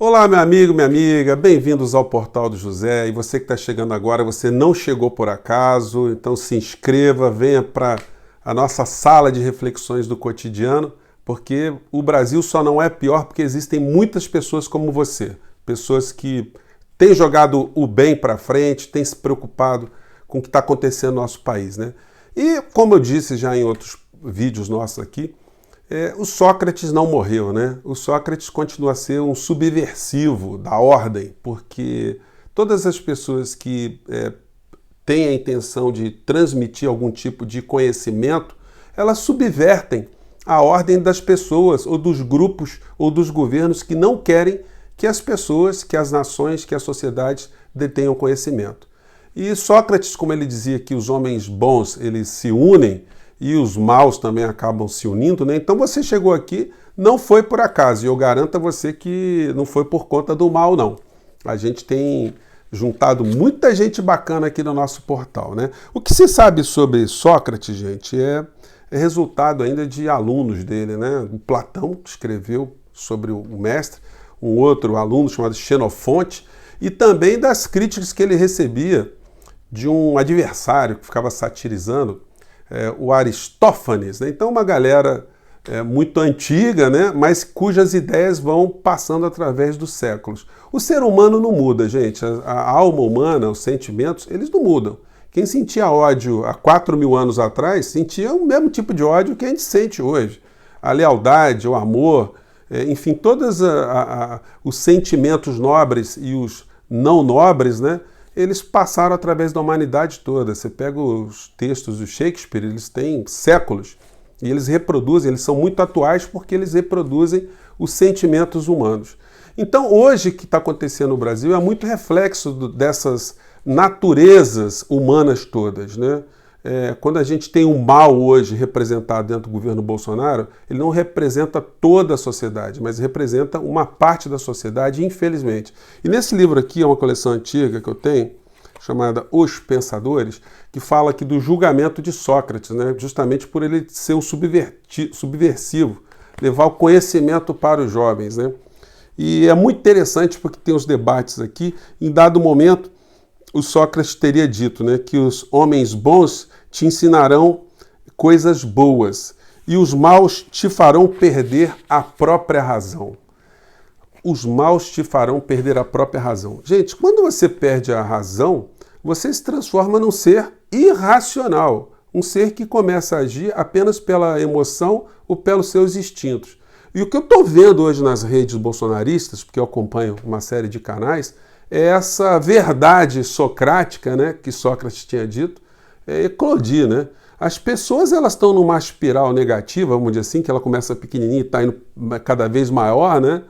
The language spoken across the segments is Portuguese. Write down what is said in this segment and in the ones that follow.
Olá, meu amigo, minha amiga, bem-vindos ao Portal do José. E você que está chegando agora, você não chegou por acaso, então se inscreva, venha para a nossa sala de reflexões do cotidiano, porque o Brasil só não é pior porque existem muitas pessoas como você, pessoas que têm jogado o bem para frente, têm se preocupado com o que está acontecendo no nosso país, né? E como eu disse já em outros vídeos nossos aqui, o Sócrates não morreu, né? O Sócrates continua a ser um subversivo da ordem, porque todas as pessoas que têm a intenção de transmitir algum tipo de conhecimento, elas subvertem a ordem das pessoas, ou dos grupos, ou dos governos que não querem que as pessoas, que as nações, que as sociedades detenham conhecimento. E Sócrates, como ele dizia que os homens bons, eles se unem, e os maus também acabam se unindo, né? Então você chegou aqui, não foi por acaso, e eu garanto a você que não foi por conta do mal, não. A gente tem juntado muita gente bacana aqui no nosso portal, né? O que se sabe sobre Sócrates, gente, é resultado ainda de alunos dele, né? O Platão escreveu sobre o mestre, um outro aluno chamado Xenofonte, e também das críticas que ele recebia de um adversário que ficava satirizando, o Aristófanes, né? Então uma galera muito antiga, né? Mas cujas ideias vão passando através dos séculos. O ser humano não muda, gente. A alma humana, os sentimentos, eles não mudam. Quem sentia ódio há 4.000 anos atrás, sentia o mesmo tipo de ódio que a gente sente hoje. A lealdade, o amor, enfim, todos os sentimentos nobres e os não nobres, né? Eles passaram através da humanidade toda. Você pega os textos do Shakespeare, eles têm séculos, e eles reproduzem, eles são muito atuais porque eles reproduzem os sentimentos humanos. Então, hoje, o que está acontecendo no Brasil é muito reflexo dessas naturezas humanas todas, né? Quando a gente tem o mal hoje representado dentro do governo Bolsonaro, ele não representa toda a sociedade, mas representa uma parte da sociedade, infelizmente. E nesse livro aqui, é uma coleção antiga que eu tenho, chamada Os Pensadores, que fala aqui do julgamento de Sócrates, né? Justamente por ele ser um subversivo, levar o conhecimento para os jovens, né? E é muito interessante porque tem os debates aqui. Em dado momento, o Sócrates teria dito, né, que os homens bons te ensinarão coisas boas e os maus te farão perder a própria razão. Os maus te farão perder a própria razão. Gente, quando você perde a razão, você se transforma num ser irracional, um ser que começa a agir apenas pela emoção ou pelos seus instintos. E o que eu estou vendo hoje nas redes bolsonaristas, porque eu acompanho uma série de canais, é essa verdade socrática, né, que Sócrates tinha dito, eclodir, né? As pessoas elas estão numa espiral negativa, vamos dizer assim, que ela começa pequenininha e está indo cada vez maior, né?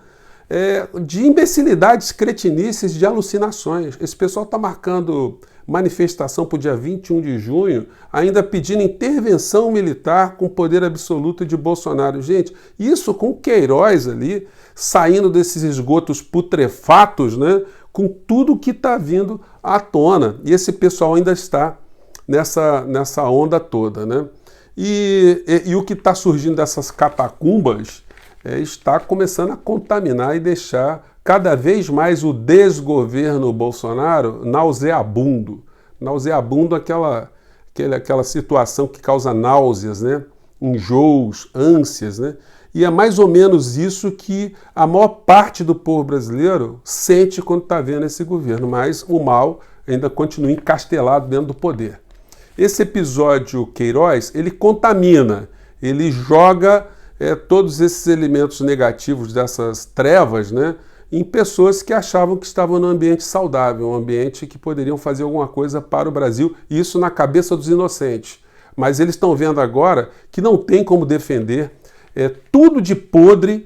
De imbecilidades, cretinices, de alucinações. Esse pessoal está marcando manifestação para o dia 21 de junho, ainda pedindo intervenção militar com poder absoluto de Bolsonaro. Gente, isso com Queiroz ali, saindo desses esgotos putrefatos, né? Com tudo que está vindo à tona. E esse pessoal ainda está nessa onda toda, né? E o que está surgindo dessas catacumbas está começando a contaminar e deixar cada vez mais o desgoverno Bolsonaro nauseabundo. Nauseabundo, aquela situação que causa náuseas, né? Enjoos, ânsias, né? E é mais ou menos isso que a maior parte do povo brasileiro sente quando está vendo esse governo, mas o mal ainda continua encastelado dentro do poder. Esse episódio Queiroz, ele contamina, ele joga todos esses elementos negativos dessas trevas, né, em pessoas que achavam que estavam num ambiente saudável, um ambiente que poderiam fazer alguma coisa para o Brasil, e isso na cabeça dos inocentes. Mas eles estão vendo agora que não tem como defender tudo de podre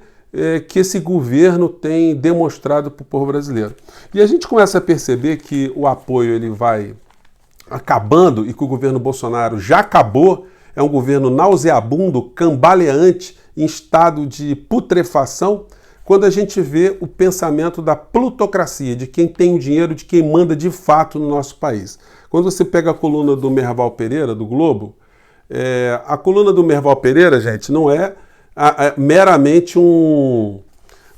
que esse governo tem demonstrado para o povo brasileiro. E a gente começa a perceber que o apoio ele vai acabando e que o governo Bolsonaro já acabou, é um governo nauseabundo, cambaleante, em estado de putrefação, quando a gente vê o pensamento da plutocracia, de quem tem o dinheiro, de quem manda de fato no nosso país. Quando você pega a coluna do Merval Pereira, do Globo, a coluna do Merval Pereira, gente, não é meramente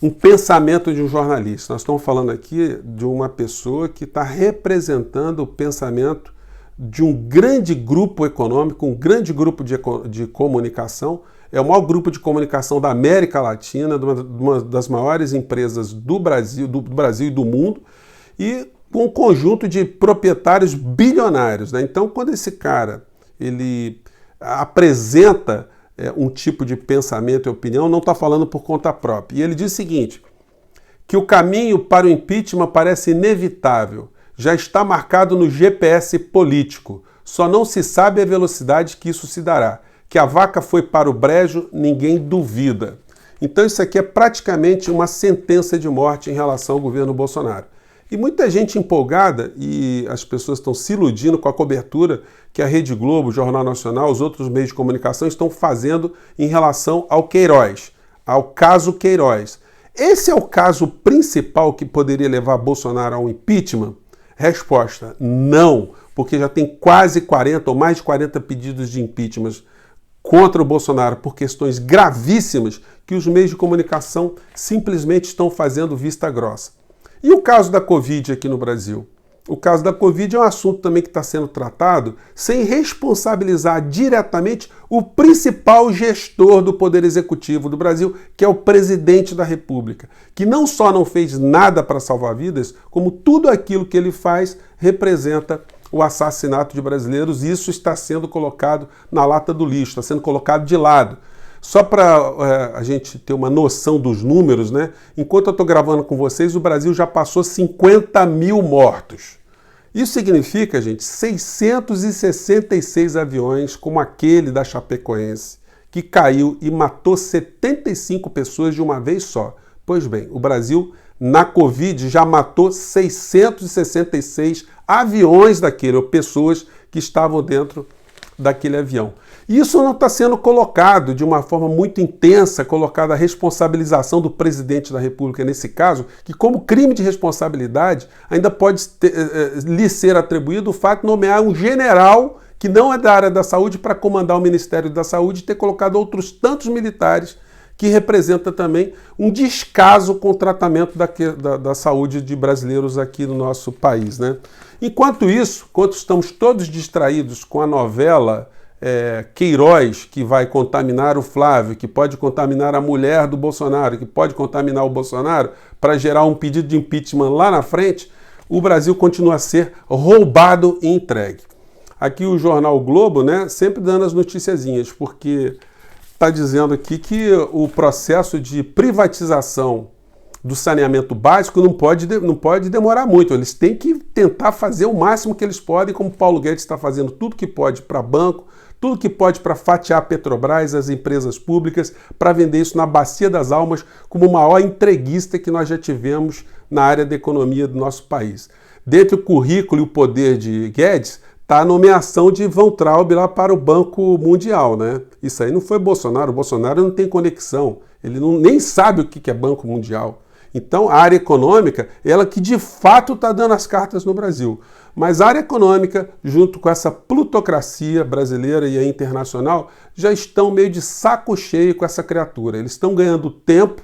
um pensamento de um jornalista. Nós estamos falando aqui de uma pessoa que está representando o pensamento de um grande grupo econômico, um grande grupo de comunicação. É o maior grupo de comunicação da América Latina, de uma das maiores empresas do Brasil e do mundo, e com um conjunto de proprietários bilionários, né? Então, quando esse cara ele apresenta um tipo de pensamento e opinião, não está falando por conta própria. E ele diz o seguinte, que o caminho para o impeachment parece inevitável, já está marcado no GPS político, só não se sabe a velocidade que isso se dará. Que a vaca foi para o brejo, ninguém duvida. Então isso aqui é praticamente uma sentença de morte em relação ao governo Bolsonaro. E muita gente empolgada, e as pessoas estão se iludindo com a cobertura que a Rede Globo, o Jornal Nacional, os outros meios de comunicação estão fazendo em relação ao Queiroz, ao caso Queiroz. Esse é o caso principal que poderia levar Bolsonaro ao impeachment? Resposta, não, porque já tem quase 40 ou mais de 40 pedidos de impeachment contra o Bolsonaro por questões gravíssimas que os meios de comunicação simplesmente estão fazendo vista grossa. E o caso da Covid aqui no Brasil? O caso da Covid é um assunto também que está sendo tratado sem responsabilizar diretamente o principal gestor do Poder Executivo do Brasil, que é o presidente da República, que não só não fez nada para salvar vidas, como tudo aquilo que ele faz representa o assassinato de brasileiros, e isso está sendo colocado na lata do lixo, está sendo colocado de lado. Só para a gente ter uma noção dos números, né? Enquanto eu estou gravando com vocês, o Brasil já passou 50 mil mortos. Isso significa, gente, 666 aviões, como aquele da Chapecoense, que caiu e matou 75 pessoas de uma vez só. Pois bem, o Brasil, na Covid, já matou 666 aviões daquele, ou pessoas que estavam dentro daquele avião. E isso não está sendo colocado de uma forma muito intensa, colocada a responsabilização do presidente da República nesse caso, que como crime de responsabilidade ainda pode lhe ser atribuído o fato de nomear um general que não é da área da saúde para comandar o Ministério da Saúde e ter colocado outros tantos militares, que representa também um descaso com o tratamento da saúde de brasileiros aqui no nosso país, né? Enquanto isso, enquanto estamos todos distraídos com a novela Queiroz, que vai contaminar o Flávio, que pode contaminar a mulher do Bolsonaro, que pode contaminar o Bolsonaro para gerar um pedido de impeachment lá na frente, o Brasil continua a ser roubado e entregue. Aqui o jornal Globo, né, sempre dando as noticiazinhas, porque está dizendo aqui que o processo de privatização do saneamento básico não pode demorar muito. Eles têm que tentar fazer o máximo que eles podem, como Paulo Guedes está fazendo tudo que pode para banco, tudo que pode para fatiar a Petrobras, as empresas públicas, para vender isso na bacia das almas como o maior entreguista que nós já tivemos na área da economia do nosso país. Dentre o currículo e o poder de Guedes, está a nomeação de Van Traub lá para o Banco Mundial, né? Isso aí não foi Bolsonaro. O Bolsonaro não tem conexão. Ele nem sabe o que é Banco Mundial. Então, a área econômica, ela que de fato está dando as cartas no Brasil. Mas a área econômica, junto com essa plutocracia brasileira e a internacional, já estão meio de saco cheio com essa criatura. Eles estão ganhando tempo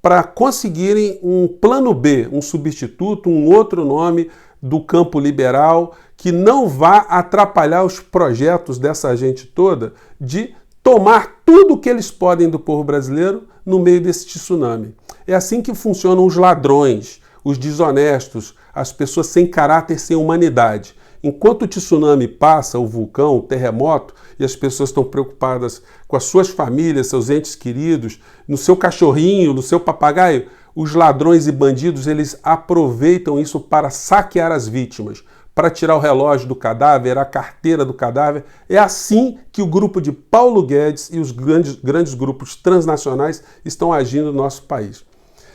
para conseguirem um plano B, um substituto, um outro nome do campo liberal, que não vá atrapalhar os projetos dessa gente toda de tomar tudo o que eles podem do povo brasileiro no meio desse tsunami. É assim que funcionam os ladrões, os desonestos, as pessoas sem caráter, sem humanidade. Enquanto o tsunami passa, o vulcão, o terremoto, e as pessoas estão preocupadas com as suas famílias, seus entes queridos, no seu cachorrinho, no seu papagaio, os ladrões e bandidos, eles aproveitam isso para saquear as vítimas, para tirar o relógio do cadáver, a carteira do cadáver. É assim que o grupo de Paulo Guedes e os grandes grupos transnacionais estão agindo no nosso país.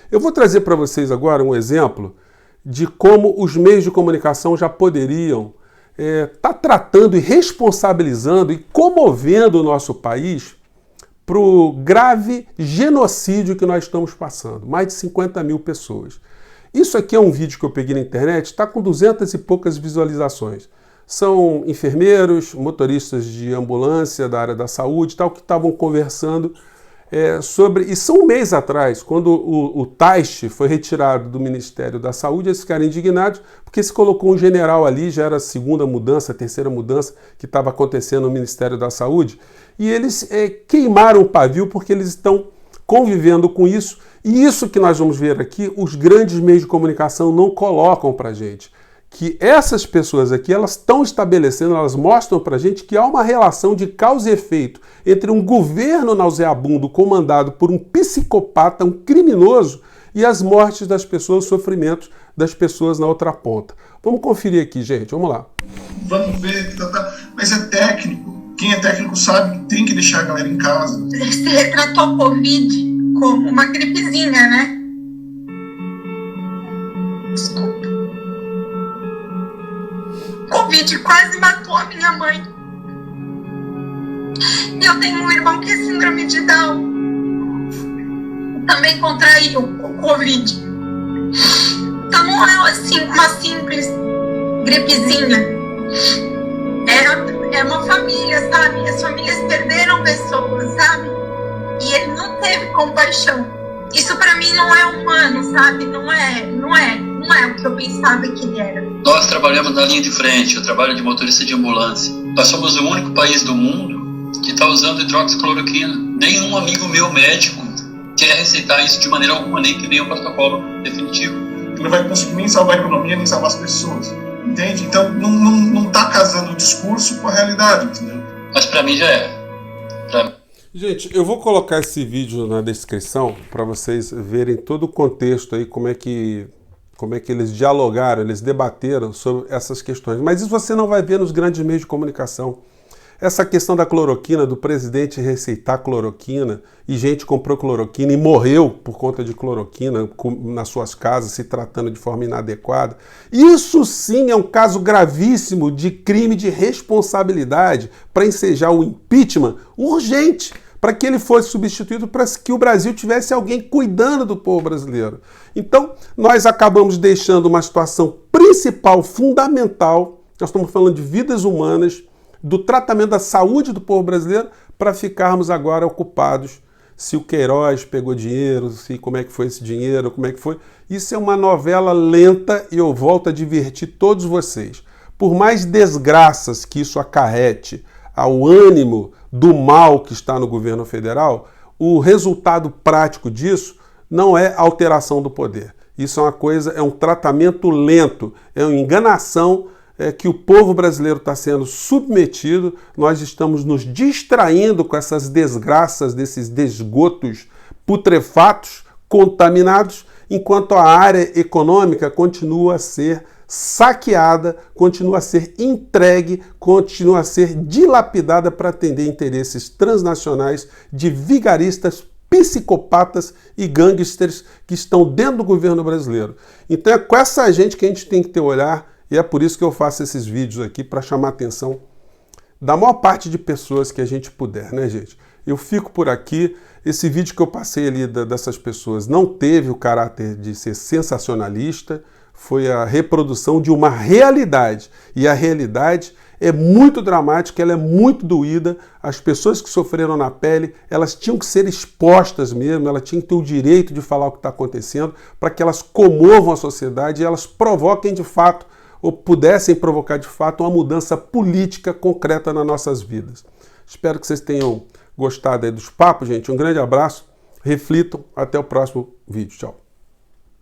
Eu vou trazer para vocês agora um exemplo de como os meios de comunicação já poderiam estar tratando e responsabilizando e comovendo o nosso país para o grave genocídio que nós estamos passando. Mais de 50 mil pessoas. Isso aqui é um vídeo que eu peguei na internet, está com 200 e poucas visualizações. São enfermeiros, motoristas de ambulância da área da saúde, tal, que estavam conversando Isso um mês atrás, quando o Taixe foi retirado do Ministério da Saúde, eles ficaram indignados porque se colocou um general ali, já era a segunda mudança, a terceira mudança que estava acontecendo no Ministério da Saúde, e eles queimaram o pavio porque eles estão convivendo com isso, e isso que nós vamos ver aqui, os grandes meios de comunicação não colocam para a gente. Que essas pessoas aqui, elas estão estabelecendo, elas mostram para a gente que há uma relação de causa e efeito entre um governo nauseabundo comandado por um psicopata, um criminoso, e as mortes das pessoas, os sofrimentos das pessoas na outra ponta. Vamos conferir aqui, gente, vamos lá. Vamos ver, mas é técnico. Quem é técnico sabe que tem que deixar a galera em casa. Você retratou a Covid como uma gripezinha, né? Desculpa. Covid quase matou a minha mãe. Eu tenho um irmão que é síndrome de Down. Também contraiu o Covid. Então não é assim uma simples gripezinha. É uma família, sabe? As famílias perderam pessoas, sabe? E ele não teve compaixão. Isso pra mim não é humano, sabe? Não é o que eu pensava que ele era. Nós trabalhamos na linha de frente, eu trabalho de motorista de ambulância. Nós somos o único país do mundo que está usando hidroxicloroquina. Nenhum amigo meu médico quer receitar isso de maneira alguma, nem que venha um protocolo definitivo. Ele não vai conseguir nem salvar a economia, nem salvar as pessoas. Entende? Então não está casando o discurso com a realidade, entendeu? Mas para mim já é. Gente, eu vou colocar esse vídeo na descrição para vocês verem todo o contexto aí, como é que eles dialogaram, eles debateram sobre essas questões. Mas isso você não vai ver nos grandes meios de comunicação. Essa questão da cloroquina, do presidente receitar cloroquina, e gente comprou cloroquina e morreu por conta de cloroquina nas suas casas, se tratando de forma inadequada. Isso sim é um caso gravíssimo de crime de responsabilidade para ensejar o impeachment urgente, para que ele fosse substituído, para que o Brasil tivesse alguém cuidando do povo brasileiro. Então, nós acabamos deixando uma situação principal, fundamental, nós estamos falando de vidas humanas, do tratamento da saúde do povo brasileiro, para ficarmos agora ocupados se o Queiroz pegou dinheiro, se como é que foi esse dinheiro, como é que foi. Isso é uma novela lenta e eu volto a divertir todos vocês. Por mais desgraças que isso acarrete ao ânimo do mal que está no governo federal, o resultado prático disso não é alteração do poder. Isso é uma coisa, é um tratamento lento, é uma enganação que o povo brasileiro está sendo submetido. Nós estamos nos distraindo com essas desgraças, desses esgotos putrefatos, contaminados, enquanto a área econômica continua a ser saqueada, continua a ser entregue, continua a ser dilapidada para atender interesses transnacionais de vigaristas, psicopatas e gangsters que estão dentro do governo brasileiro. Então é com essa gente que a gente tem que ter olhar, e é por isso que eu faço esses vídeos aqui, para chamar a atenção da maior parte de pessoas que a gente puder, né, gente? Eu fico por aqui. Esse vídeo que eu passei ali dessas pessoas não teve o caráter de ser sensacionalista, foi a reprodução de uma realidade. E a realidade é muito dramática, ela é muito doída. As pessoas que sofreram na pele, elas tinham que ser expostas mesmo, elas tinham que ter o direito de falar o que está acontecendo, para que elas comovam a sociedade e elas provoquem de fato, ou pudessem provocar de fato, uma mudança política concreta nas nossas vidas. Espero que vocês tenham gostado aí dos papos, gente. Um grande abraço, reflitam, até o próximo vídeo. Tchau.